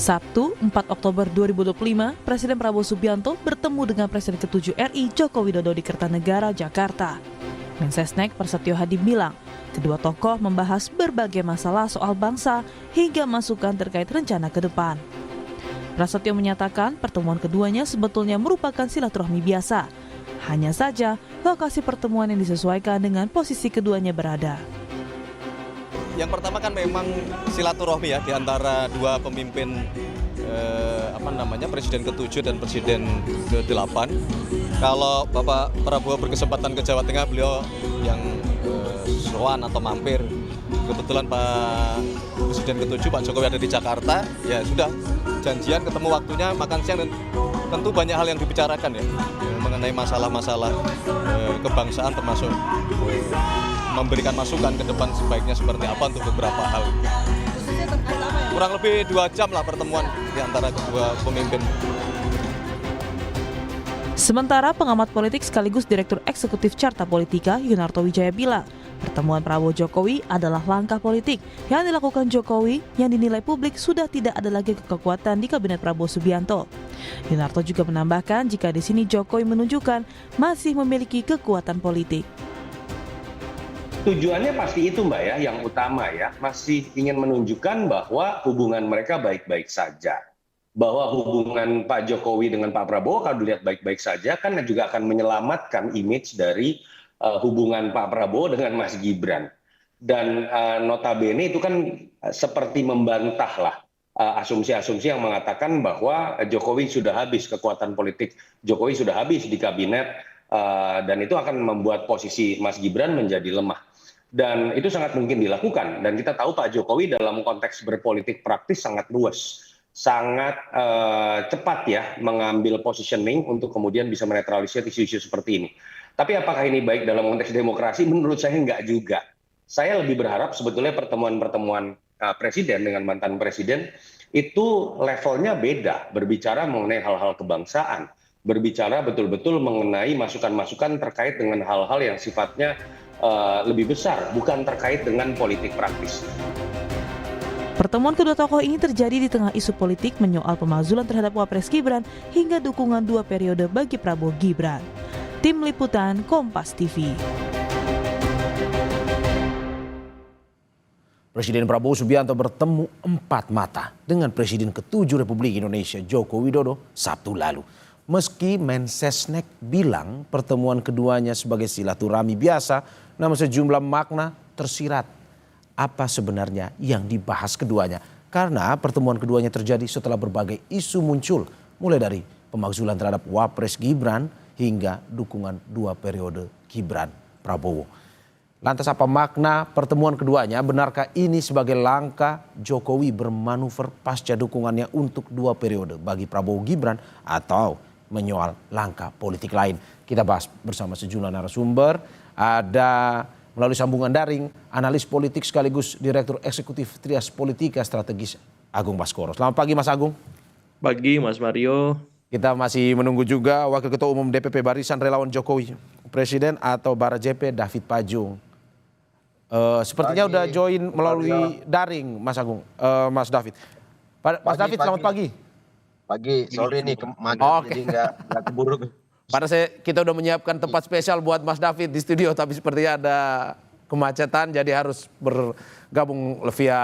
Sabtu, 4 Oktober 2025, Presiden Prabowo Subianto bertemu dengan Presiden ke-7 RI Joko Widodo di Kertanegara, Jakarta. Mensesnek Prasetyo Hadi bilang, kedua tokoh membahas berbagai masalah soal bangsa hingga masukan terkait rencana ke depan. Prasetyo menyatakan pertemuan keduanya sebetulnya merupakan silaturahmi biasa. Hanya saja, lokasi pertemuan yang disesuaikan dengan posisi keduanya berada. Yang pertama kan memang silaturahmi ya di antara dua pemimpin Presiden ke-7 dan Presiden ke-8. Kalau Bapak Prabowo berkesempatan ke Jawa Tengah, beliau yang sowan atau mampir. Kebetulan Pak Presiden ke-7 Pak Jokowi ada di Jakarta, ya sudah janjian ketemu waktunya makan siang, dan tentu banyak hal yang dibicarakan ya mengenai masalah-masalah kebangsaan, termasuk memberikan masukan ke depan sebaiknya seperti apa untuk beberapa hal. Kurang lebih 2 jam lah pertemuan di antara kedua pemimpin. Sementara pengamat politik sekaligus Direktur Eksekutif Carta Politika Yunarto Wijaya bilang, pertemuan Prabowo Jokowi adalah langkah politik yang dilakukan Jokowi yang dinilai publik sudah tidak ada lagi kekuatan di Kabinet Prabowo Subianto. Yunarto juga menambahkan jika di sini Jokowi menunjukkan masih memiliki kekuatan politik. Tujuannya pasti itu Mbak ya, yang utama ya, masih ingin menunjukkan bahwa hubungan mereka baik-baik saja. Bahwa hubungan Pak Jokowi dengan Pak Prabowo kalau dilihat baik-baik saja kan juga akan menyelamatkan image dari hubungan Pak Prabowo dengan Mas Gibran. Dan notabene itu kan seperti membantah lah asumsi-asumsi yang mengatakan bahwa Jokowi sudah habis kekuatan politik, Jokowi sudah habis di kabinet, dan itu akan membuat posisi Mas Gibran menjadi lemah. Dan itu sangat mungkin dilakukan, dan kita tahu Pak Jokowi dalam konteks berpolitik praktis sangat luas, sangat cepat ya mengambil positioning untuk kemudian bisa menetralisir isu-isu seperti ini. Tapi apakah ini baik dalam konteks demokrasi? Menurut saya enggak juga. Saya lebih berharap sebetulnya pertemuan-pertemuan presiden dengan mantan presiden itu levelnya beda, berbicara mengenai hal-hal kebangsaan, berbicara betul-betul mengenai masukan-masukan terkait dengan hal-hal yang sifatnya lebih besar, bukan terkait dengan politik praktis. Pertemuan kedua tokoh ini terjadi di tengah isu politik menyoal pemakzulan terhadap Wapres Gibran hingga dukungan 2 periode bagi Prabowo Gibran. Tim Liputan Kompas TV. Presiden Prabowo Subianto bertemu 4 mata dengan Presiden ke-7 Republik Indonesia Joko Widodo Sabtu lalu. Meski Mensesnek bilang pertemuan keduanya sebagai silaturahmi biasa, namun sejumlah makna tersirat apa sebenarnya yang dibahas keduanya. Karena pertemuan keduanya terjadi setelah berbagai isu muncul, mulai dari pemakzulan terhadap Wapres Gibran hingga dukungan 2 periode Gibran Prabowo. Lantas apa makna pertemuan keduanya? Benarkah ini sebagai langkah Jokowi bermanuver pasca dukungannya untuk 2 periode bagi Prabowo Gibran, atau menyoal langkah politik lain? Kita bahas bersama sejumlah narasumber. Ada melalui sambungan daring analis politik sekaligus Direktur Eksekutif Trias Politika Strategis Agung Baskoro. Selamat pagi Mas Agung. Pagi Mas Mario. Kita masih menunggu juga Wakil Ketua Umum DPP Barisan Relawan Jokowi Presiden atau Barajepe David Pajung. Sepertinya udah join melalui daring Mas Agung, Mas David. Mas David, selamat pagi. Pagi, sorry nih maghrib jadi nggak keburu. Padahal kita udah menyiapkan tempat spesial buat Mas David di studio, tapi sepertinya ada kemacetan jadi harus bergabung via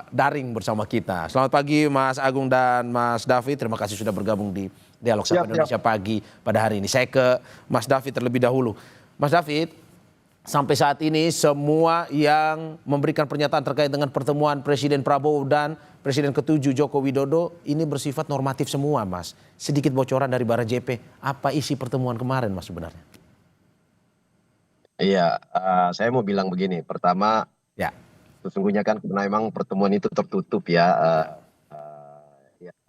daring bersama kita. Selamat pagi Mas Agung dan Mas David, terima kasih sudah bergabung di Dialog Sapa Indonesia Pagi pada hari ini. Saya ke Mas David terlebih dahulu. Mas David, sampai saat ini semua yang memberikan pernyataan terkait dengan pertemuan Presiden Prabowo dan Presiden ke-7 Joko Widodo ini bersifat normatif semua, Mas. Sedikit bocoran dari Barajepe, apa isi pertemuan kemarin, Mas, sebenarnya? Iya, saya mau bilang begini. Pertama, ya, sesungguhnya kan karena memang pertemuan itu tertutup ya.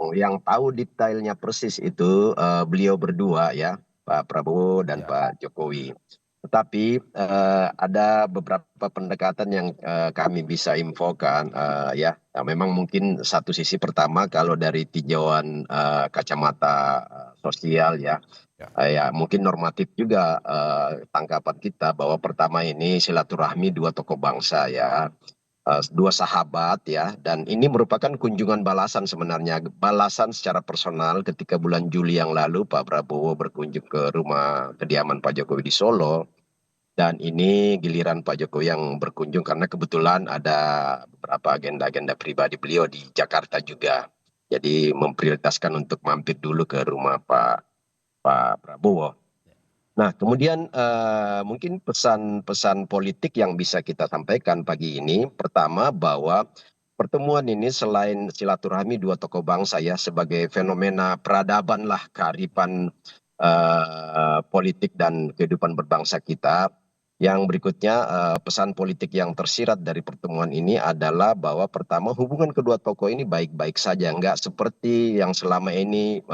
Yang tahu detailnya persis itu beliau berdua ya, Pak Prabowo dan Pak Jokowi. Tetapi ada beberapa pendekatan yang kami bisa infokan ya. Memang mungkin satu sisi pertama kalau dari tinjauan kacamata sosial ya, ya mungkin normatif juga tanggapan kita bahwa pertama ini silaturahmi 2 tokoh bangsa ya. dua sahabat ya, dan ini merupakan kunjungan balasan sebenarnya, balasan secara personal ketika bulan Juli yang lalu Pak Prabowo berkunjung ke rumah kediaman Pak Jokowi di Solo, dan ini giliran Pak Jokowi yang berkunjung karena kebetulan ada beberapa agenda-agenda pribadi beliau di Jakarta juga. Jadi memprioritaskan untuk mampir dulu ke rumah Pak Prabowo. Nah, kemudian mungkin pesan-pesan politik yang bisa kita sampaikan pagi ini, pertama bahwa pertemuan ini selain silaturahmi dua tokoh bangsa ya sebagai fenomena peradaban lah kearifan politik dan kehidupan berbangsa kita. Yang berikutnya pesan politik yang tersirat dari pertemuan ini adalah bahwa pertama hubungan kedua tokoh ini baik-baik saja, nggak seperti yang selama ini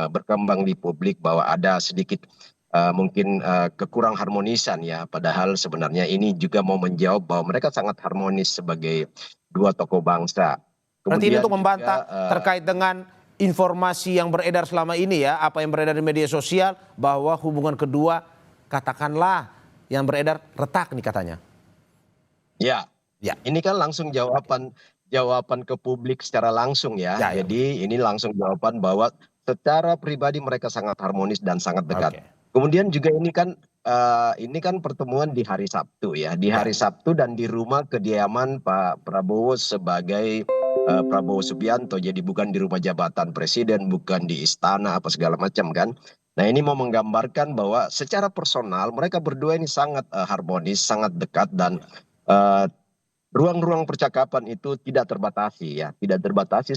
berkembang di publik bahwa ada sedikit mungkin kekurang harmonisan ya, padahal sebenarnya ini juga mau menjawab bahwa mereka sangat harmonis sebagai dua tokoh bangsa. Berarti ini Kemudian untuk membantah juga, terkait dengan informasi yang beredar selama ini ya, apa yang beredar di media sosial bahwa hubungan kedua katakanlah yang beredar retak nih katanya. ya, Ya. ini kan langsung jawaban ke publik secara langsung ya. Ya, ya, Jadi ini langsung jawaban bahwa secara pribadi mereka sangat harmonis dan sangat dekat. Oke. Kemudian juga ini kan pertemuan di hari Sabtu ya, di hari Sabtu dan di rumah kediaman Pak Prabowo sebagai Prabowo Subianto. Jadi bukan di rumah jabatan presiden, bukan di istana apa segala macam kan. Nah, ini mau menggambarkan bahwa secara personal mereka berdua ini sangat harmonis, sangat dekat, dan eh, ruang-ruang percakapan itu tidak terbatasi ya, tidak terbatasi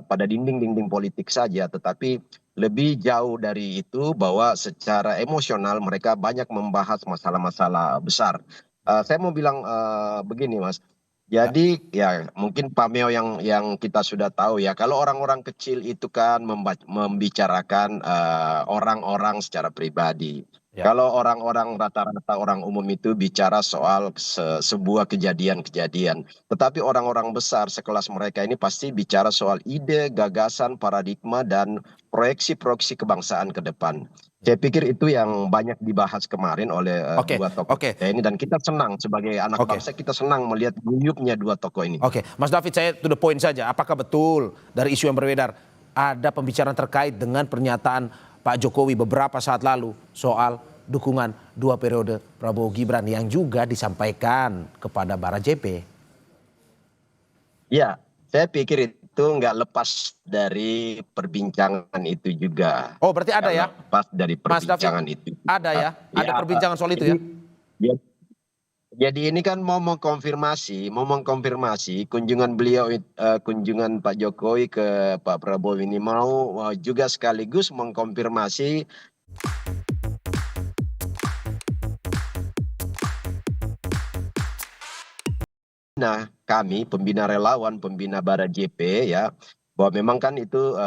pada dinding-dinding politik saja, tetapi lebih jauh dari itu bahwa secara emosional mereka banyak membahas masalah-masalah besar. Saya mau bilang begini Mas, jadi ya mungkin pameo yang kita sudah tahu ya, kalau orang-orang kecil itu kan membicarakan orang-orang secara pribadi. Ya. Kalau orang-orang rata-rata orang umum itu bicara soal sebuah kejadian-kejadian. Tetapi orang-orang besar sekelas mereka ini pasti bicara soal ide, gagasan, paradigma, dan proyeksi-proyeksi kebangsaan ke depan. Saya pikir itu yang banyak dibahas kemarin oleh Oke, dua tokoh oke. kita ini, dan kita senang sebagai anak Oke. bangsa, kita senang melihat guyupnya dua tokoh ini. Oke, Mas David, saya to the point saja. Apakah betul dari isu yang beredar ada pembicaraan terkait dengan pernyataan Pak Jokowi beberapa saat lalu soal dukungan 2 periode Prabowo Gibran yang juga disampaikan kepada Barajp? Ya, saya pikir itu nggak lepas dari perbincangan itu juga. Oh, berarti ada ya? Nggak lepas dari Mas David, perbincangan itu. ada ya? Ada perbincangan soal itu ya? Ya, jadi ini kan mau mengkonfirmasi kunjungan kunjungan Pak Jokowi ke Pak Prabowo ini mau juga sekaligus mengkonfirmasi. Nah, kami pembina relawan, pembina Barajp ya, bahwa memang kan itu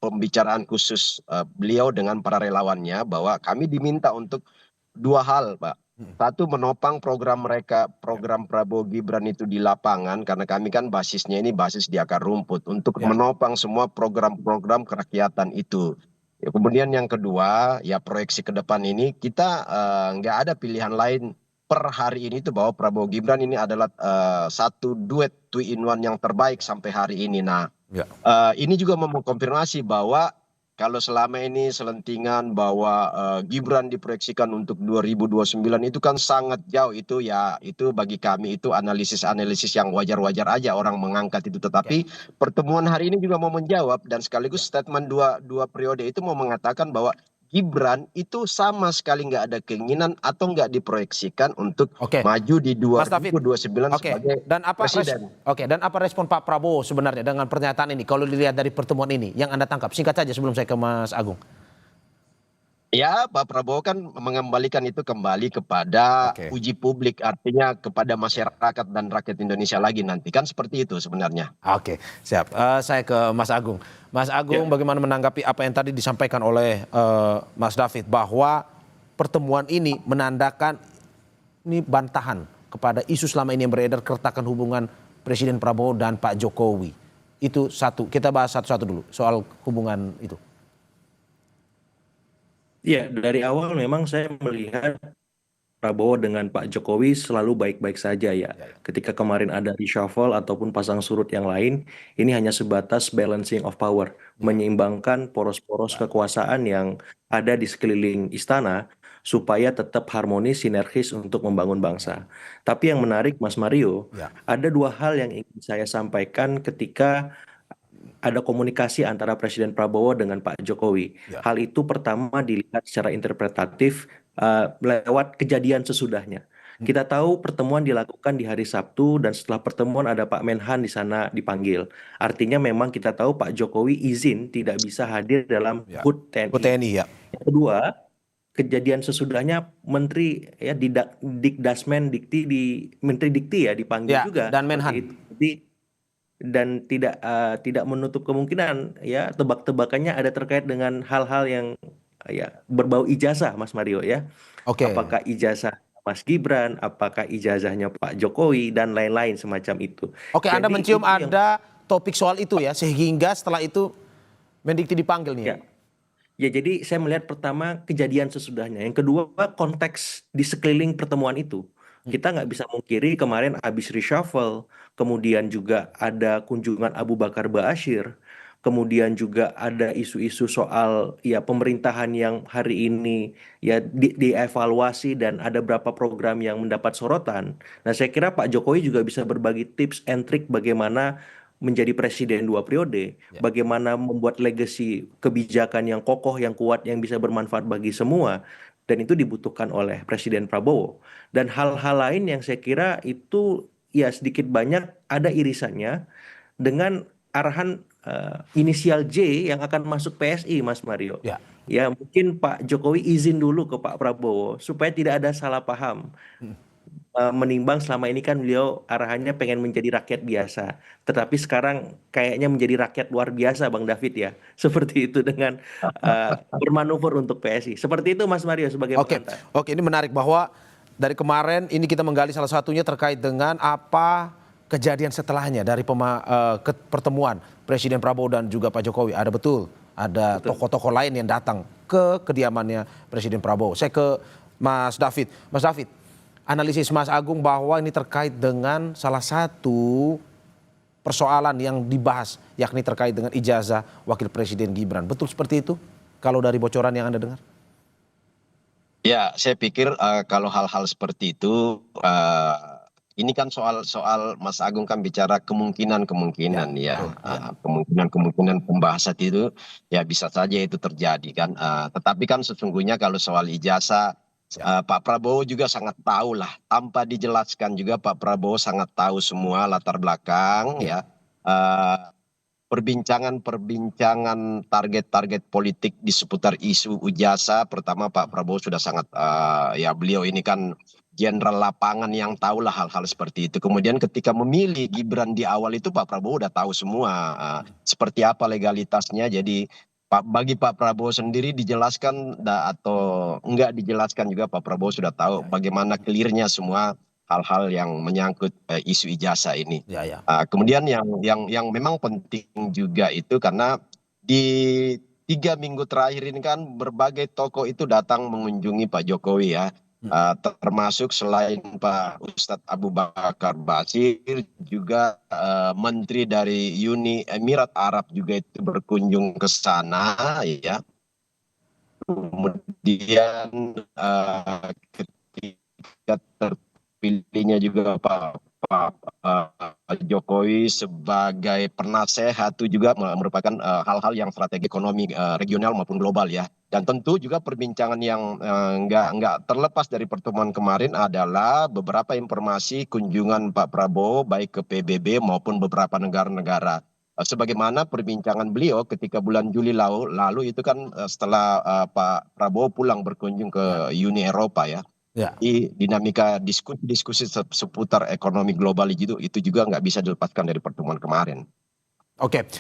pembicaraan khusus beliau dengan para relawannya, bahwa kami diminta untuk dua hal, Pak. Satu, menopang program mereka, program Prabowo Gibran itu di lapangan, karena kami kan basisnya ini basis di akar rumput, untuk menopang semua program-program kerakyatan itu. Ya, kemudian yang kedua, ya proyeksi ke depan ini kita nggak ada pilihan lain per hari ini, itu bahwa Prabowo Gibran ini adalah satu duet 2-in-1 yang terbaik sampai hari ini. Nah, ini juga mau mengkonfirmasi bahwa kalau selama ini selentingan bahwa Gibran diproyeksikan untuk 2029 itu kan sangat jauh, itu ya, itu bagi kami itu analisis-analisis yang wajar-wajar aja orang mengangkat itu. Tetapi pertemuan hari ini juga mau menjawab, dan sekaligus statement dua periode itu mau mengatakan bahwa Gibran itu sama sekali nggak ada keinginan atau nggak diproyeksikan untuk maju di 2029 sebagai presiden. Dan apa respon Pak Prabowo sebenarnya dengan pernyataan ini? Kalau dilihat dari pertemuan ini, yang Anda tangkap singkat saja sebelum saya ke Mas Agung. Ya, Pak Prabowo kan mengembalikan itu kembali kepada uji publik, artinya kepada masyarakat dan rakyat Indonesia lagi nanti, kan seperti itu sebenarnya. Oke, siap. Saya ke Mas Agung. Mas Agung, bagaimana menanggapi apa yang tadi disampaikan oleh Mas David, bahwa pertemuan ini menandakan ini bantahan kepada isu selama ini yang beredar, keretakan hubungan Presiden Prabowo dan Pak Jokowi. Itu satu. Kita bahas satu-satu dulu soal hubungan itu. Ya, dari awal memang saya melihat Prabowo dengan Pak Jokowi selalu baik-baik saja ya. Ketika kemarin ada reshuffle ataupun pasang surut yang lain, ini hanya sebatas balancing of power, menyeimbangkan poros-poros kekuasaan yang ada di sekeliling istana supaya tetap harmonis, sinergis untuk membangun bangsa. Tapi yang menarik, Mas Mario, Ya. ada dua hal yang ingin saya sampaikan ketika ada komunikasi antara Presiden Prabowo dengan Pak Jokowi. Ya. Hal itu pertama dilihat secara interpretatif lewat kejadian sesudahnya. Kita tahu pertemuan dilakukan di hari Sabtu dan setelah pertemuan ada Pak Menhan di sana dipanggil. Artinya memang kita tahu Pak Jokowi izin tidak bisa hadir dalam Ya. HUT TNI. Ke TNI ya. Yang kedua, kejadian sesudahnya Menteri ya Dikdasmen Dikti di Menteri Dikti ya dipanggil Ya, juga dan seperti Menhan. itu. Dan tidak menutup kemungkinan ya tebak-tebakannya ada terkait dengan hal-hal yang ya berbau ijazah Mas Mario ya. Oke. Apakah ijazah Mas Gibran, apakah ijazahnya Pak Jokowi dan lain-lain semacam itu. Oke, Anda Jadi mencium itu yang ada topik soal itu ya, sehingga setelah itu Mendikti dipanggil nih ya. ya. Ya, jadi saya melihat pertama kejadian sesudahnya. Yang kedua konteks di sekeliling pertemuan itu. Kita nggak bisa mungkiri kemarin habis reshuffle, kemudian juga ada kunjungan Abu Bakar Ba'asyir, kemudian juga ada isu-isu soal ya pemerintahan yang hari ini ya dievaluasi dan ada beberapa program yang mendapat sorotan. Nah, saya kira Pak Jokowi juga bisa berbagi tips and trick bagaimana menjadi presiden 2 periode, Ya. bagaimana membuat legacy kebijakan yang kokoh, yang kuat, yang bisa bermanfaat bagi semua, dan itu dibutuhkan oleh Presiden Prabowo. Dan hal-hal lain yang saya kira itu ya sedikit banyak ada irisannya dengan arahan inisial J yang akan masuk PSI, Mas Mario. Ya. Ya, mungkin Pak Jokowi izin dulu ke Pak Prabowo supaya tidak ada salah paham. Menimbang selama ini kan beliau arahannya pengen menjadi rakyat biasa, tetapi sekarang kayaknya menjadi rakyat luar biasa, Bang David ya, seperti itu dengan bermanuver untuk PSI. Seperti itu, Mas Mario sebagai Oke, pengantar. oke, ini menarik bahwa dari kemarin ini kita menggali salah satunya terkait dengan apa kejadian setelahnya dari pertemuan Presiden Prabowo dan juga Pak Jokowi. Ada tokoh-tokoh lain yang datang ke kediamannya Presiden Prabowo. Saya ke Mas David. Mas David, analisis Mas Agung bahwa ini terkait dengan salah satu persoalan yang dibahas, yakni terkait dengan ijazah Wakil Presiden Gibran. Betul seperti itu kalau dari bocoran yang Anda dengar? Ya, saya pikir kalau hal-hal seperti itu, ini kan soal Mas Agung kan bicara kemungkinan-kemungkinan ya, kemungkinan-kemungkinan pembahasan itu ya bisa saja itu terjadi kan. Tetapi kan sesungguhnya kalau soal ijazah, Pak Prabowo juga sangat tahu lah, tanpa dijelaskan juga Pak Prabowo sangat tahu semua latar belakang ya. Perbincangan target-target politik di seputar isu ijazah, pertama Pak Prabowo sudah sangat ya beliau ini kan jenderal lapangan yang tahu lah hal-hal seperti itu. Kemudian ketika memilih Gibran di awal itu Pak Prabowo udah tahu semua seperti apa legalitasnya. Jadi bagi Pak Prabowo sendiri dijelaskan atau enggak dijelaskan juga Pak Prabowo sudah tahu bagaimana clearnya semua hal-hal yang menyangkut isu ijazah ini. Kemudian yang memang penting juga itu karena di 3 minggu terakhir ini kan berbagai tokoh itu datang mengunjungi Pak Jokowi ya. Termasuk selain Pak Ustadz Abu Bakar Ba'asyir juga menteri dari Uni Emirat Arab juga itu berkunjung ke sana ya. Kemudian ketika terpilihnya juga Pak Jokowi sebagai penasehat itu juga merupakan hal-hal yang strategi ekonomi regional maupun global ya. Dan tentu juga perbincangan yang nggak terlepas dari pertemuan kemarin adalah beberapa informasi kunjungan Pak Prabowo baik ke PBB maupun beberapa negara-negara. Sebagaimana perbincangan beliau ketika bulan Juli lalu itu kan setelah Pak Prabowo pulang berkunjung ke Uni Eropa ya. Di dinamika diskusi seputar ekonomi global itu juga nggak bisa dilepaskan dari pertemuan kemarin.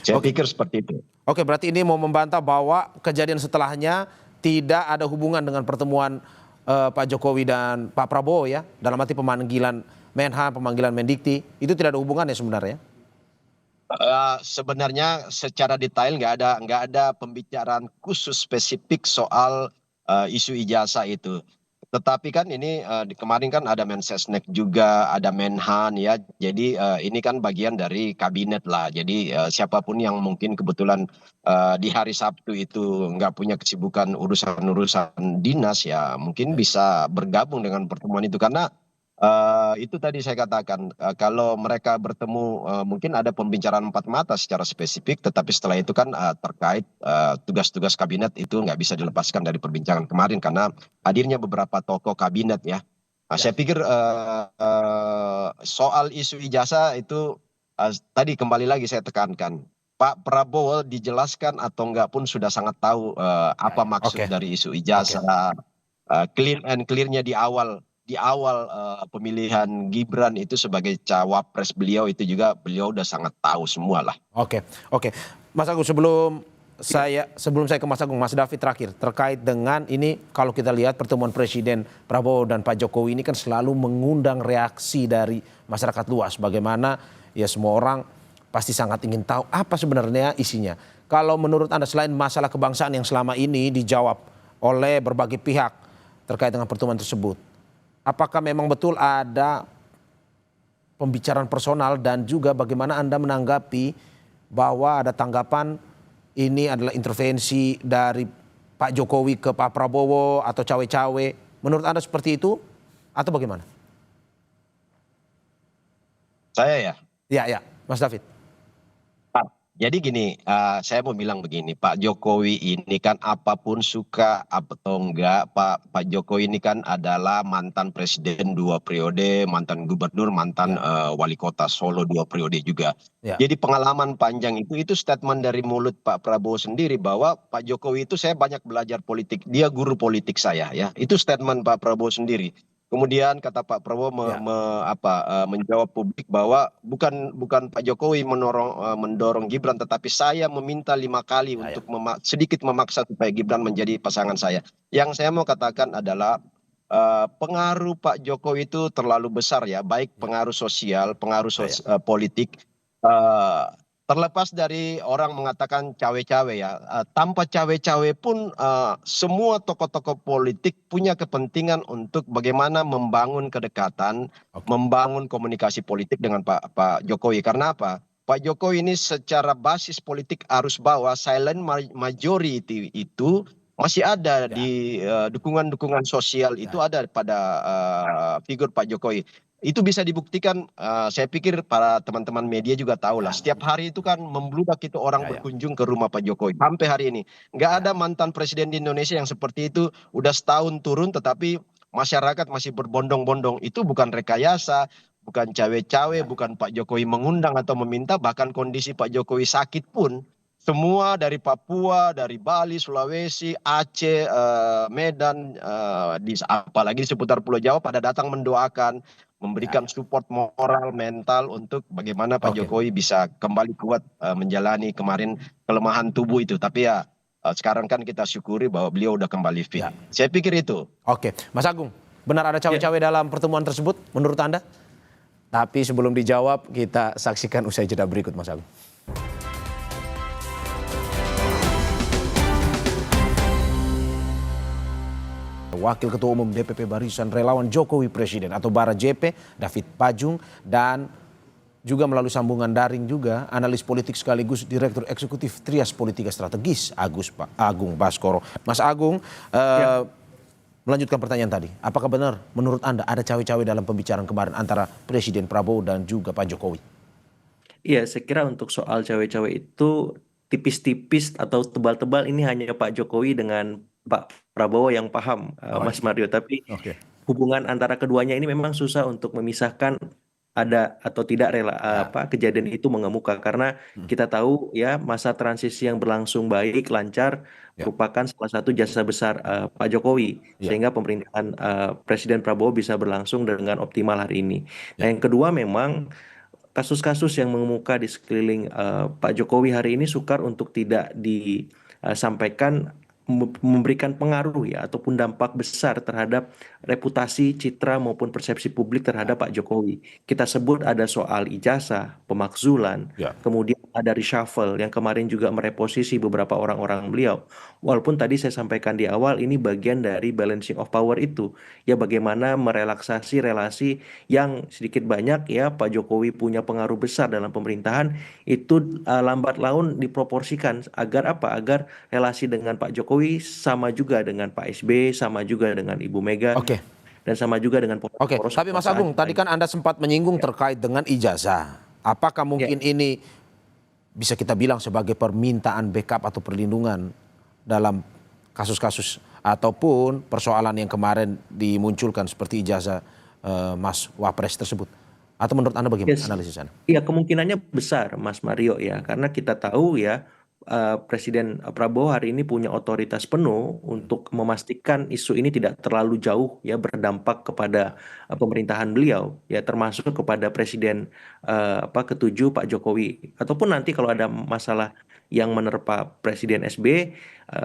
Saya pikir seperti itu. Oke, berarti ini mau membantah bahwa kejadian setelahnya tidak ada hubungan dengan pertemuan Pak Jokowi dan Pak Prabowo ya, dalam arti pemanggilan Menhan, pemanggilan Mendikti, itu tidak ada hubungannya sebenarnya? Sebenarnya secara detail nggak ada pembicaraan khusus spesifik soal isu ijazah itu. tetapi kan ini kemarin kan ada Mensesnek juga, ada Menhan ya. Jadi ini kan bagian dari kabinet lah. Jadi siapapun yang mungkin kebetulan di hari Sabtu itu nggak punya kesibukan urusan-urusan dinas ya mungkin bisa bergabung dengan pertemuan itu karena itu tadi saya katakan kalau mereka bertemu mungkin ada pembicaraan empat mata secara spesifik, tetapi setelah itu kan terkait tugas-tugas kabinet itu nggak bisa dilepaskan dari perbincangan kemarin karena hadirnya beberapa tokoh kabinet ya. Saya pikir soal isu ijazah itu tadi kembali lagi saya tekankan. Pak Prabowo dijelaskan atau enggak pun sudah sangat tahu apa maksud Oke. dari isu ijazah. Clear and clearnya di awal pemilihan Gibran itu sebagai cawapres beliau itu juga beliau udah sangat tahu semua lah. Oke, oke. Mas Agung, sebelum saya ke Mas Agung, Mas David terakhir terkait dengan ini, kalau kita lihat pertemuan Presiden Prabowo dan Pak Jokowi ini kan selalu mengundang reaksi dari masyarakat luas. Bagaimana ya semua orang pasti sangat ingin tahu apa sebenarnya isinya. Kalau menurut Anda selain masalah kebangsaan yang selama ini dijawab oleh berbagai pihak terkait dengan pertemuan tersebut, apakah memang betul ada pembicaraan personal dan juga bagaimana Anda menanggapi bahwa ada tanggapan ini adalah intervensi dari Pak Jokowi ke Pak Prabowo atau cawe-cawe? Menurut Anda seperti itu atau bagaimana? Saya ya. Ya, Mas David. Jadi gini, saya mau bilang begini, Pak Jokowi ini kan apapun suka atau enggak, Pak Jokowi ini kan adalah mantan presiden 2 periode, mantan gubernur, mantan wali kota Solo 2 periode juga. Ya. Jadi pengalaman panjang itu statement dari mulut Pak Prabowo sendiri bahwa Pak Jokowi itu saya banyak belajar politik, dia guru politik saya ya. Itu statement Pak Prabowo sendiri. Kemudian kata Pak Prabowo menjawab publik bahwa bukan Pak Jokowi mendorong Gibran, tetapi saya meminta 5 kali untuk sedikit memaksa supaya Gibran menjadi pasangan saya. Yang saya mau katakan adalah pengaruh Pak Jokowi itu terlalu besar ya, baik pengaruh sosial, pengaruh politik. Terlepas dari orang mengatakan cawe-cawe ya, tanpa cawe-cawe pun semua tokoh-tokoh politik punya kepentingan untuk bagaimana membangun kedekatan, membangun komunikasi politik dengan Pak Jokowi. Karena apa? Pak Jokowi ini secara basis politik arus bawah, silent majority itu masih ada di dukungan-dukungan sosial itu ada pada figur Pak Jokowi. Itu bisa dibuktikan, saya pikir para teman-teman media juga tahu lah. Setiap hari itu kan membludak itu orang berkunjung ke rumah Pak Jokowi. Sampai hari ini. Nggak ada mantan presiden di Indonesia yang seperti itu. Udah setahun turun tetapi masyarakat masih berbondong-bondong. Itu bukan rekayasa, bukan cawe-cawe, bukan Pak Jokowi mengundang atau meminta. Bahkan kondisi Pak Jokowi sakit pun, semua dari Papua, dari Bali, Sulawesi, Aceh, Medan, apalagi di seputar Pulau Jawa pada datang mendoakan, memberikan support moral, mental untuk bagaimana Pak Jokowi bisa kembali kuat menjalani kemarin kelemahan tubuh itu. Tapi ya sekarang kan kita syukuri bahwa beliau udah kembali fit. Saya pikir itu. Oke, Mas Agung, benar ada cawe-cawe dalam pertemuan tersebut menurut Anda? Tapi sebelum dijawab kita saksikan usai jeda berikut, Mas Agung. Wakil Ketua Umum DPP Barisan Relawan Jokowi Presiden atau Bara JP, David Pajung, dan juga melalui sambungan daring juga analis politik sekaligus Direktur Eksekutif Trias Politika Strategis Agung Baskoro. Mas Agung, melanjutkan pertanyaan tadi, apakah benar menurut Anda ada cawe-cawe dalam pembicaraan kemarin antara Presiden Prabowo dan juga Pak Jokowi? Iya, saya kira untuk soal cawe-cawe itu tipis-tipis atau tebal-tebal ini hanya Pak Jokowi dengan Pak Prabowo yang paham, Mas Mario. Tapi hubungan antara keduanya ini memang susah untuk memisahkan ada atau tidak kejadian itu mengemuka karena kita tahu ya masa transisi yang berlangsung baik, lancar merupakan salah satu jasa besar Pak Jokowi sehingga pemerintahan Presiden Prabowo bisa berlangsung dengan optimal hari ini. Nah, yang kedua memang kasus-kasus yang mengemuka di sekeliling Pak Jokowi hari ini sukar untuk tidak disampaikan memberikan pengaruh ya ataupun dampak besar terhadap reputasi, citra maupun persepsi publik terhadap Pak Jokowi. Kita sebut ada soal ijazah, pemakzulan, Ya. kemudian ada reshuffle yang kemarin juga mereposisi beberapa orang-orang beliau. Walaupun tadi saya sampaikan di awal ini bagian dari balancing of power itu. Ya bagaimana merelaksasi relasi yang sedikit banyak ya Pak Jokowi punya pengaruh besar dalam pemerintahan itu lambat laun diproporsikan agar apa? Agar relasi dengan Pak Jokowi sama juga dengan Pak SB, sama juga dengan Ibu Mega, Oke. dan sama juga dengan Oke, poros tapi Mas kekuasaan Agung, tadi lain. kan Anda sempat menyinggung terkait dengan ijazah. Apakah mungkin ini bisa kita bilang sebagai permintaan backup atau perlindungan dalam kasus-kasus ataupun persoalan yang kemarin dimunculkan seperti ijazah Mas Wapres tersebut? Atau menurut Anda bagaimana Yes. analisis Anda? Iya, kemungkinannya besar, Mas Mario ya, karena kita tahu ya Presiden Prabowo hari ini punya otoritas penuh untuk memastikan isu ini tidak terlalu jauh ya berdampak kepada pemerintahan beliau ya, termasuk kepada Presiden ketujuh Pak Jokowi, ataupun nanti kalau ada masalah yang menerpa Presiden SB,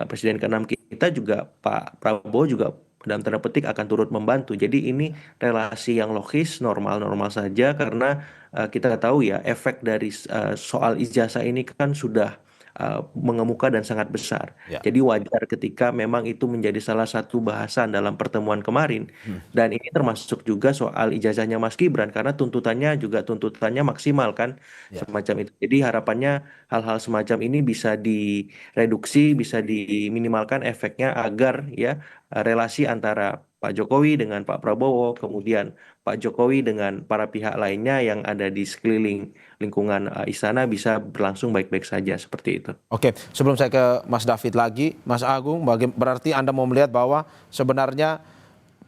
Presiden keenam kita juga Pak Prabowo juga dalam tanda petik akan turut membantu. Jadi ini relasi yang logis, normal-normal saja karena kita tahu ya efek dari soal ijazah ini kan sudah mengemuka dan sangat besar. Ya. Jadi wajar ketika memang itu menjadi salah satu bahasan dalam pertemuan kemarin. Dan ini termasuk juga soal ijazahnya Mas Gibran karena tuntutannya maksimal kan, Ya. semacam itu. Jadi harapannya hal-hal semacam ini bisa direduksi, bisa diminimalkan efeknya agar ya relasi antara Pak Jokowi dengan Pak Prabowo, kemudian Pak Jokowi dengan para pihak lainnya yang ada di sekeliling lingkungan istana bisa berlangsung baik-baik saja seperti itu. Oke, sebelum saya ke Mas David lagi, Mas Agung, berarti Anda mau melihat bahwa sebenarnya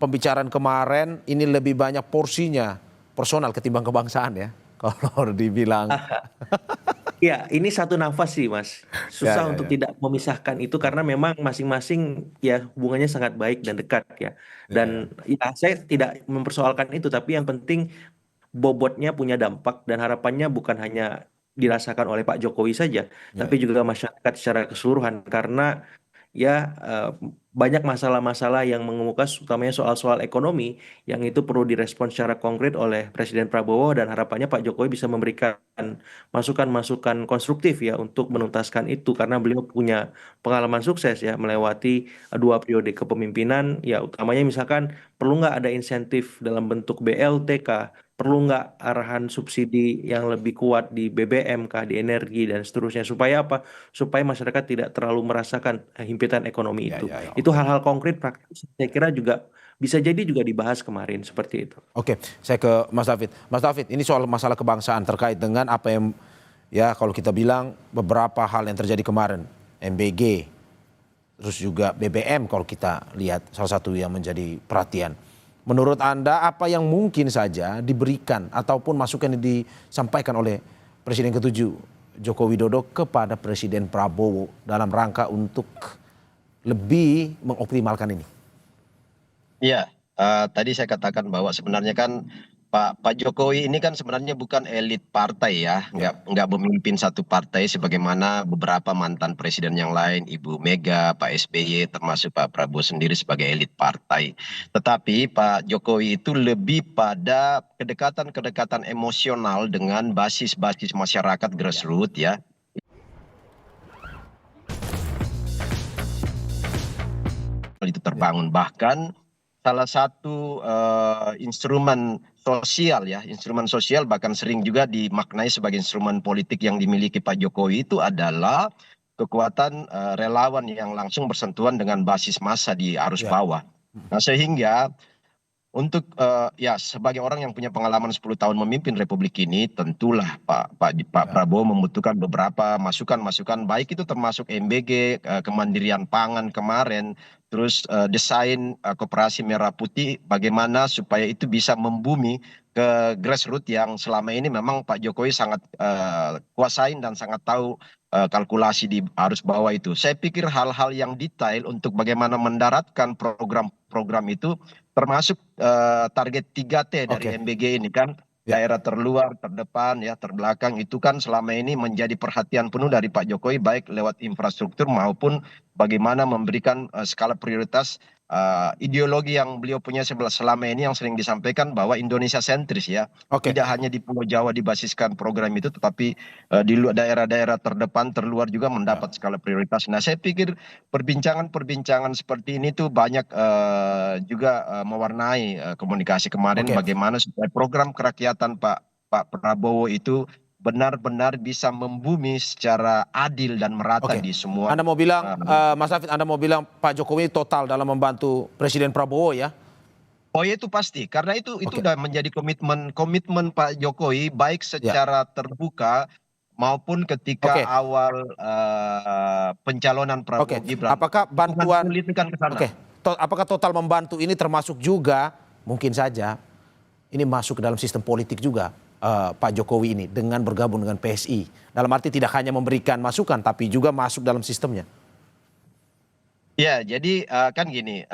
pembicaraan kemarin ini lebih banyak porsinya personal ketimbang kebangsaan ya, kalau dibilang. Ya, ini satu nafas sih, Mas. Susah Ya, untuk ya. tidak memisahkan itu karena memang masing-masing ya hubungannya sangat baik dan dekat ya. Dan ya saya tidak mempersoalkan itu, tapi yang penting bobotnya punya dampak dan harapannya bukan hanya dirasakan oleh Pak Jokowi saja, tapi juga masyarakat secara keseluruhan karena ya banyak masalah-masalah yang mengemuka utamanya soal-soal ekonomi yang itu perlu direspon secara konkret oleh Presiden Prabowo dan harapannya Pak Jokowi bisa memberikan masukan-masukan konstruktif ya untuk menuntaskan itu karena beliau punya pengalaman sukses ya melewati dua periode kepemimpinan ya utamanya misalkan perlu nggak ada insentif dalam bentuk BLT, perlu nggak arahan subsidi yang lebih kuat di BBM di energi dan seterusnya supaya apa? Supaya masyarakat tidak terlalu merasakan himpitan ekonomi itu. Itu hal-hal konkret praktis saya kira juga bisa jadi juga dibahas kemarin seperti itu. Oke, saya ke Mas David. Mas David, ini soal masalah kebangsaan terkait dengan apa yang ya kalau kita bilang beberapa hal yang terjadi kemarin, MBG, terus juga BBM kalau kita lihat salah satu yang menjadi perhatian. Menurut Anda apa yang mungkin saja diberikan ataupun masukan yang disampaikan oleh Presiden ke-7 Joko Widodo kepada Presiden Prabowo dalam rangka untuk lebih mengoptimalkan ini? Iya, tadi saya katakan bahwa sebenarnya kan Pak Jokowi ini kan sebenarnya bukan elit partai ya, nggak memimpin satu partai sebagaimana beberapa mantan presiden yang lain, Ibu Mega, Pak SBY, termasuk Pak Prabowo sendiri sebagai elit partai. Tetapi Pak Jokowi itu lebih pada kedekatan-kedekatan emosional dengan basis-basis masyarakat grassroots ya. Itu terbangun bahkan salah satu instrumen sosial bahkan sering juga dimaknai sebagai instrumen politik yang dimiliki Pak Jokowi itu adalah kekuatan relawan yang langsung bersentuhan dengan basis massa di arus bawah. Nah sehingga untuk ya sebagai orang yang punya pengalaman 10 tahun memimpin Republik ini tentulah Pak Prabowo membutuhkan beberapa masukan-masukan baik itu termasuk MBG, kemandirian pangan kemarin, terus desain koperasi merah putih bagaimana supaya itu bisa membumi ke grassroots yang selama ini memang Pak Jokowi sangat kuasain dan sangat tahu kalkulasi di arus bawah itu. Saya pikir hal-hal yang detail untuk bagaimana mendaratkan program-program itu termasuk target 3T dari MBG ini kan Ya. daerah terluar, terdepan, ya terbelakang itu kan selama ini menjadi perhatian penuh dari Pak Jokowi baik lewat infrastruktur maupun bagaimana memberikan skala prioritas ideologi yang beliau punya selama ini yang sering disampaikan bahwa Indonesia sentris ya. Oke. Tidak hanya di Pulau Jawa dibasiskan program itu, tetapi di daerah-daerah terdepan, terluar juga Ya. mendapat skala prioritas. Nah, saya pikir perbincangan-perbincangan seperti ini tuh banyak juga mewarnai komunikasi kemarin Oke. bagaimana supaya program kerakyatan Pak Prabowo itu benar-benar bisa membumi secara adil dan merata Oke. di semua. Anda mau bilang, Mas David, Anda mau bilang Pak Jokowi total dalam membantu Presiden Prabowo ya? Oh ya itu pasti, karena itu Oke. udah menjadi komitmen Pak Jokowi baik Ya. secara terbuka maupun ketika Oke. awal pencalonan Oke. Prabowo Gibran. Apakah Dukungan bantuan, politik kan ke oke, sana. apakah total membantu ini termasuk juga mungkin saja ini masuk ke dalam sistem politik juga Pak Jokowi ini dengan bergabung dengan PSI. Dalam arti tidak hanya memberikan masukan tapi juga masuk dalam sistemnya. Ya, jadi kan gini,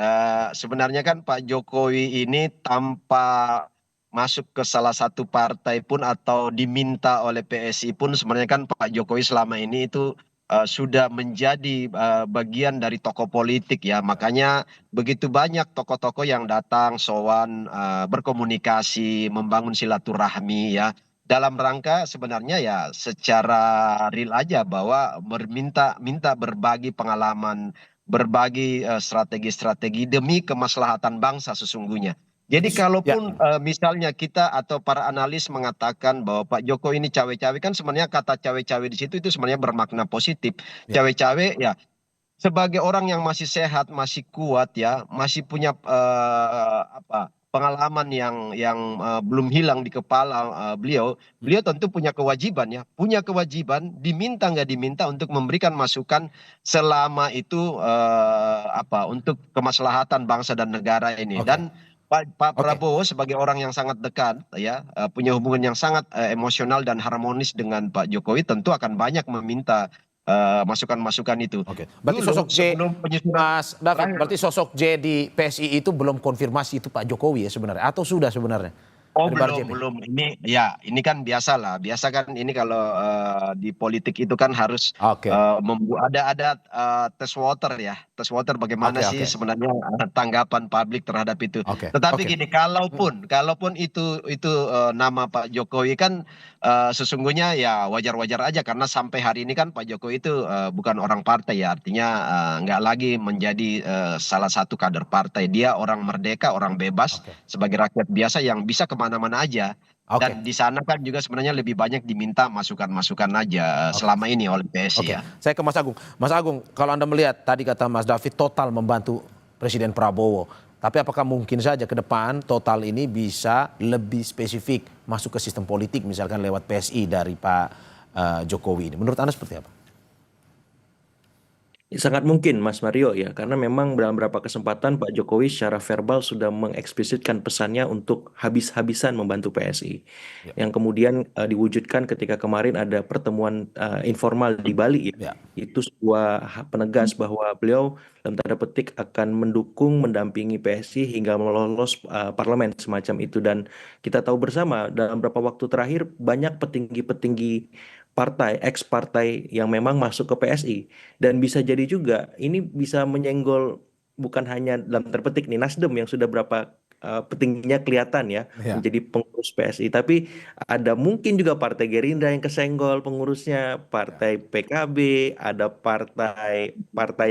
sebenarnya kan Pak Jokowi ini tanpa masuk ke salah satu partai pun atau diminta oleh PSI pun sebenarnya kan Pak Jokowi selama ini itu sudah menjadi bagian dari tokoh politik ya. Makanya begitu banyak tokoh-tokoh yang datang, sowan, berkomunikasi, membangun silaturahmi ya. Dalam rangka sebenarnya ya secara real aja bahwa minta berbagi pengalaman, berbagi strategi-strategi demi kemaslahatan bangsa sesungguhnya. Jadi Ya. kalaupun misalnya kita atau para analis mengatakan bahwa Pak Jokowi ini cawe-cawe, kan sebenarnya kata cawe-cawe di situ itu sebenarnya bermakna positif. Ya. Cawe-cawe ya sebagai orang yang masih sehat, masih kuat ya, masih punya pengalaman yang belum hilang di kepala beliau, beliau tentu punya kewajiban diminta nggak diminta untuk memberikan masukan selama itu untuk kemaslahatan bangsa dan negara ini. Oke. Dan Pak Oke. Prabowo sebagai orang yang sangat dekat ya, punya hubungan yang sangat emosional dan harmonis dengan Pak Jokowi, tentu akan banyak meminta masukan-masukan itu. Oke. Berarti Dulu sosok J, sebelum penyusunan Mas David, terakhir. berarti sosok J di PSI itu belum konfirmasi itu Pak Jokowi ya sebenarnya atau sudah sebenarnya Oh dari Bar belum, JP? belum. Ini kan biasa lah. Biasa kan ini kalau di politik itu kan harus Oke. ada tes water ya. Tes water bagaimana Oke. sih Oke. sebenarnya tanggapan publik terhadap itu. Oke. Tetapi Oke. gini, kalaupun itu nama Pak Jokowi kan sesungguhnya ya wajar-wajar aja karena sampai hari ini kan Pak Jokowi itu bukan orang partai ya. Artinya nggak lagi menjadi salah satu kader partai. Dia orang merdeka, orang bebas Oke. sebagai rakyat biasa yang bisa kemana-mana aja. Oke. Dan di sana kan juga sebenarnya lebih banyak diminta masukan-masukan aja Oke. selama ini oleh PSI Oke, ya. saya ke Mas Agung. Mas Agung, kalau Anda melihat tadi kata Mas David total membantu Presiden Prabowo, tapi apakah mungkin saja ke depan total ini bisa lebih spesifik masuk ke sistem politik misalkan lewat PSI dari Pak Jokowi ini? Menurut Anda seperti apa? Sangat mungkin Mas Mario ya, karena memang dalam beberapa kesempatan Pak Jokowi secara verbal sudah mengeksplisitkan pesannya untuk habis-habisan membantu PSI. Ya. Yang kemudian diwujudkan ketika kemarin ada pertemuan informal di Bali ya. Ya. Itu sebuah penegas bahwa beliau dalam tanda petik akan mendukung, mendampingi PSI hingga melolos parlemen semacam itu. Dan kita tahu bersama dalam beberapa waktu terakhir banyak petinggi-petinggi partai, ex-partai yang memang masuk ke PSI. Dan bisa jadi juga ini bisa menyenggol bukan hanya dalam terpetik nih Nasdem yang sudah berapa petingginya kelihatan ya Ya. menjadi pengurus PSI, tapi ada mungkin juga partai Gerindra yang kesenggol pengurusnya, partai PKB, ada partai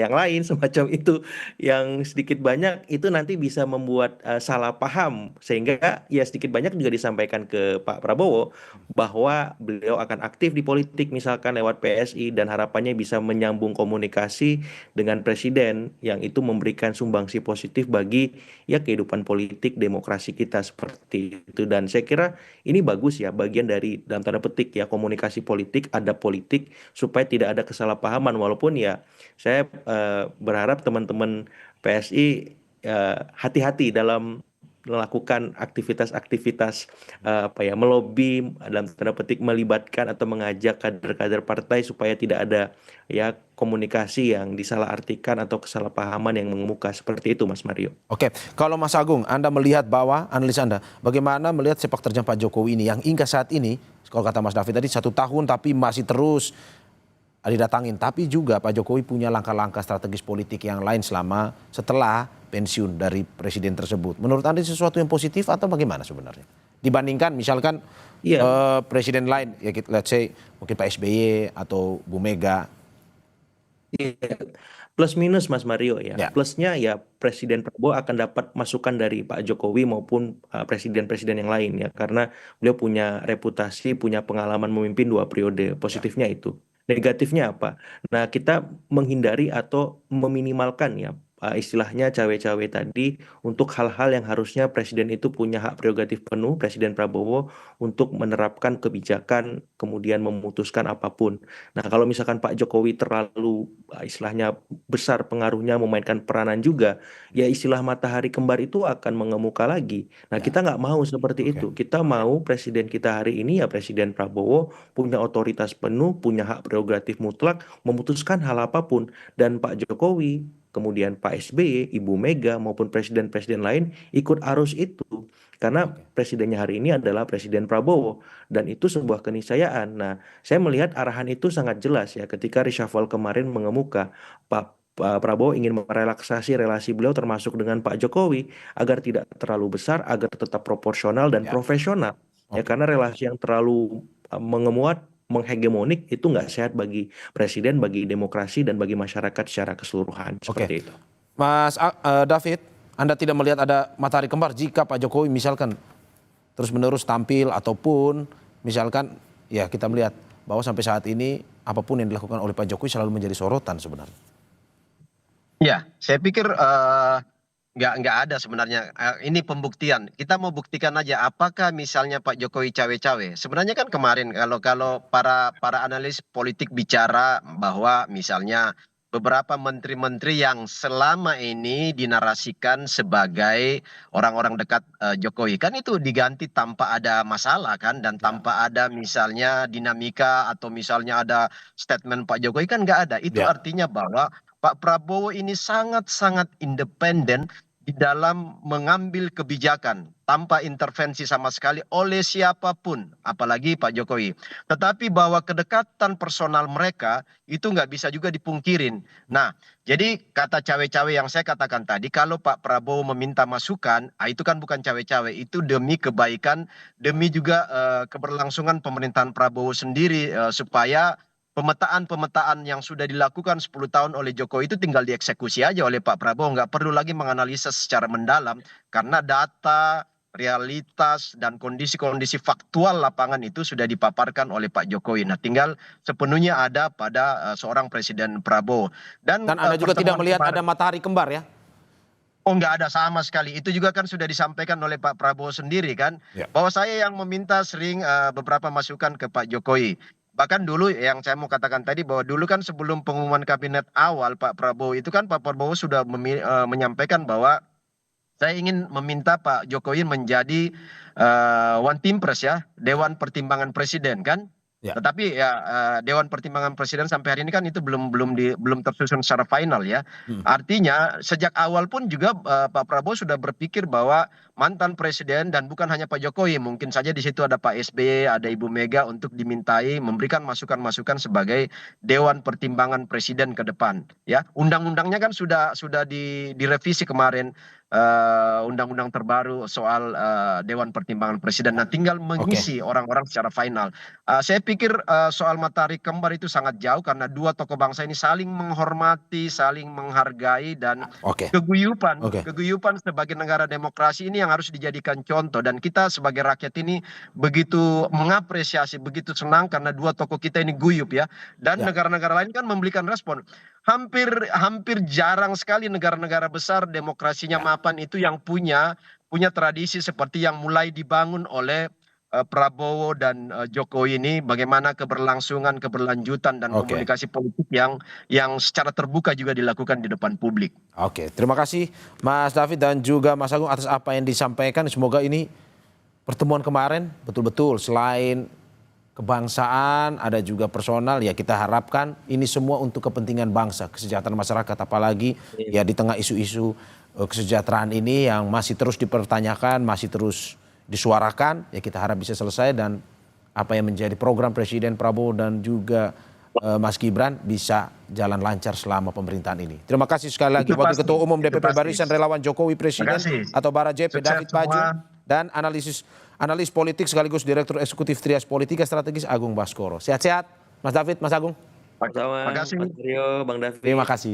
yang lain semacam itu yang sedikit banyak itu nanti bisa membuat salah paham sehingga ya sedikit banyak juga disampaikan ke Pak Prabowo bahwa beliau akan aktif di politik misalkan lewat PSI dan harapannya bisa menyambung komunikasi dengan presiden yang itu memberikan sumbangsi positif bagi ya kehidupan politik demokrasi kita seperti itu. Dan saya kira ini bagus ya bagian dari dalam tanda petik ya komunikasi politik, ada politik supaya tidak ada kesalahpahaman walaupun ya saya berharap teman-teman PSI hati-hati dalam melakukan aktivitas-aktivitas melobi dalam tanda petik melibatkan atau mengajak kader-kader partai supaya tidak ada ya komunikasi yang disalahartikan atau kesalahpahaman yang mengemuka seperti itu, Mas Mario. Oke, kalau Mas Agung, Anda melihat bahwa, analis Anda, bagaimana melihat sepak terjang Pak Jokowi ini yang hingga saat ini, kalau kata Mas David tadi 1 tahun tapi masih terus didatangin. Tapi juga Pak Jokowi punya langkah-langkah strategis politik yang lain setelah pensiun dari presiden tersebut. Menurut Anda sesuatu yang positif atau bagaimana sebenarnya? Dibandingkan misalkan presiden lain, ya let's say mungkin Pak SBY atau Bu Mega. Iya. Plus minus Mas Mario ya. Ya. Plusnya ya Presiden Prabowo akan dapat masukan dari Pak Jokowi maupun presiden-presiden yang lain ya. Karena beliau punya reputasi, punya pengalaman memimpin 2 periode. Positifnya itu. Negatifnya apa? Nah, kita menghindari atau meminimalkan ya istilahnya cawe-cawe tadi untuk hal-hal yang harusnya presiden itu punya hak prerogatif penuh, Presiden Prabowo, untuk menerapkan kebijakan kemudian memutuskan apapun. Nah, kalau misalkan Pak Jokowi terlalu istilahnya besar pengaruhnya memainkan peranan juga, ya istilah matahari kembar itu akan mengemuka lagi. Nah, kita nggak mau seperti itu. Kita mau presiden kita hari ini ya Presiden Prabowo punya otoritas penuh, punya hak prerogatif mutlak, memutuskan hal apapun. Dan Pak Jokowi, kemudian Pak SBY, Ibu Mega maupun presiden-presiden lain ikut arus itu. Karena presidennya hari ini adalah Presiden Prabowo dan itu sebuah keniscayaan. Nah, saya melihat arahan itu sangat jelas ya ketika reshuffle kemarin mengemuka. Pak Prabowo ingin merelaksasi relasi beliau termasuk dengan Pak Jokowi agar tidak terlalu besar, agar tetap proporsional dan profesional. Ya karena relasi yang terlalu mengemuat, menghegemonik itu nggak sehat bagi presiden, bagi demokrasi dan bagi masyarakat secara keseluruhan seperti itu. Mas David, Anda tidak melihat ada matahari kembar jika Pak Jokowi misalkan terus-menerus tampil ataupun misalkan ya kita melihat bahwa sampai saat ini apapun yang dilakukan oleh Pak Jokowi selalu menjadi sorotan sebenarnya. Ya, saya pikir nggak ada sebenarnya. Ini pembuktian. Kita mau buktikan aja apakah misalnya Pak Jokowi cawe-cawe. Sebenarnya kan kemarin kalau para analis politik bicara bahwa misalnya beberapa menteri-menteri yang selama ini dinarasikan sebagai orang-orang dekat Jokowi kan itu diganti tanpa ada masalah kan dan tanpa ada misalnya dinamika atau misalnya ada statement Pak Jokowi kan nggak ada. Itu artinya bahwa Pak Prabowo ini sangat-sangat independen di dalam mengambil kebijakan tanpa intervensi sama sekali oleh siapapun, apalagi Pak Jokowi. Tetapi bahwa kedekatan personal mereka itu nggak bisa juga dipungkirin. Nah, jadi kata cawe-cawe yang saya katakan tadi, kalau Pak Prabowo meminta masukan, itu kan bukan cawe-cawe, itu demi kebaikan, demi juga keberlangsungan pemerintahan Prabowo sendiri supaya pemetaan-pemetaan yang sudah dilakukan 10 tahun oleh Jokowi itu tinggal dieksekusi aja oleh Pak Prabowo. Nggak perlu lagi menganalisa secara mendalam karena data, realitas, dan kondisi-kondisi faktual lapangan itu sudah dipaparkan oleh Pak Jokowi. Nah tinggal sepenuhnya ada pada seorang Presiden Prabowo. Dan Anda juga tidak melihat ada matahari kembar ya? Oh nggak ada sama sekali. Itu juga kan sudah disampaikan oleh Pak Prabowo sendiri kan. Bahwa saya yang meminta sering beberapa masukan ke Pak Jokowi. Bahkan dulu yang saya mau katakan tadi bahwa dulu kan sebelum pengumuman kabinet awal Pak Prabowo itu kan Pak Prabowo sudah menyampaikan bahwa saya ingin meminta Pak Jokowi menjadi One Team Press ya, Dewan Pertimbangan Presiden kan. Tetapi ya Dewan Pertimbangan Presiden sampai hari ini kan itu belum tersusun secara final ya. Artinya sejak awal pun juga Pak Prabowo sudah berpikir bahwa mantan presiden dan bukan hanya Pak Jokowi, mungkin saja di situ ada Pak SBY, ada Ibu Mega untuk dimintai memberikan masukan-masukan sebagai Dewan Pertimbangan Presiden ke depan. Ya, undang-undangnya kan sudah direvisi kemarin. Undang-undang terbaru soal Dewan Pertimbangan Presiden. Nah, tinggal mengisi orang-orang secara final. Saya pikir soal matahari kembar itu sangat jauh karena dua tokoh bangsa ini saling menghormati, saling menghargai dan keguyupan sebagai negara demokrasi ini yang harus dijadikan contoh dan kita sebagai rakyat ini begitu mengapresiasi, begitu senang karena dua tokoh kita ini guyup ya. Dan negara-negara lain kan memberikan respon. Hampir jarang sekali negara-negara besar demokrasinya mapan itu yang punya tradisi seperti yang mulai dibangun oleh Prabowo dan Jokowi ini bagaimana keberlanjutan dan Oke. komunikasi politik yang secara terbuka juga dilakukan di depan publik. Oke, terima kasih Mas David dan juga Mas Agung atas apa yang disampaikan. Semoga ini pertemuan kemarin betul-betul selain kebangsaan, ada juga personal, ya kita harapkan ini semua untuk kepentingan bangsa, kesejahteraan masyarakat, apalagi ya di tengah isu-isu kesejahteraan ini yang masih terus dipertanyakan, masih terus disuarakan, ya kita harap bisa selesai dan apa yang menjadi program Presiden Prabowo dan juga Mas Gibran bisa jalan lancar selama pemerintahan ini. Terima kasih sekali lagi Itu Wakil pasti, Ketua Umum itu DPP pasti. Barisan Relawan Jokowi Presiden Terima kasih. atau Bara JP Sukses David Paju semua. dan analis politik sekaligus Direktur Eksekutif Trias Politika Strategis Agung Baskoro. Sehat-sehat Mas David, Mas Agung. Sama, Terima kasih. Mas Rio, Bang David. Terima kasih.